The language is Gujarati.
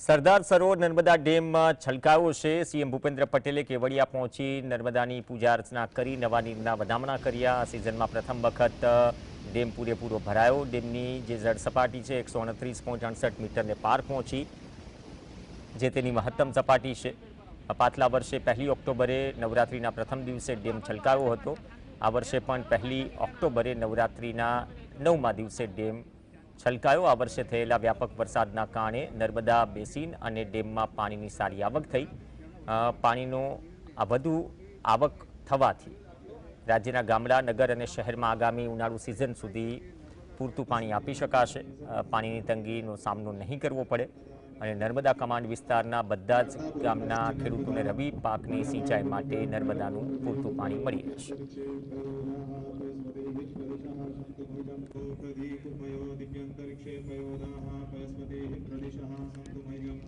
સરદાર સરોવર નર્મદા ડેમમાં છલકાયો છે। સીએમ ભૂપેન્દ્ર પટેલે કેવડિયા પહોંચી નર્મદાની પૂજા અર્ચના કરી નવા નીરના વધામણા કર્યા। આ સિઝનમાં પ્રથમ વખત ડેમ પૂરેપૂરો ભરાયો। ડેમની જે જળ સપાટી છે 129.68 મીટરને પાર પહોંચી, જે તેની મહત્તમ સપાટી છે। પાછલા વર્ષે 1 ઓક્ટોબરે નવરાત્રિના પ્રથમ દિવસે ડેમ છલકાયો હતો। આ વર્ષે પણ 1 ઓક્ટોબરે નવરાત્રિના 9મા દિવસે ડેમ છલકાયો। આ વર્ષે થયેલા વ્યાપક વરસાદના કારણે નર્મદા બેસિન અને ડેમમાં પાણીની સારી આવક થઈ। પાણીનો આ વધુ આવક થવાથી રાજ્યના ગામડા, નગર અને શહેરમાં આગામી ઉનાળુ સિઝન સુધી પૂરતું પાણી આપી શકાશે। પાણીની તંગીનો સામનો નહીં કરવો પડે અને નર્મદા કમાન્ડ વિસ્તારના બધા જ ગામના ખેડૂતોને રવિ પાકની સિંચાઈ માટે નર્મદાનું પૂરતું પાણી મળી રહેશે। दिव्यंतरिक्षे पयोदाः पयस्पतिः प्रदिशः सन्तु मह्यम्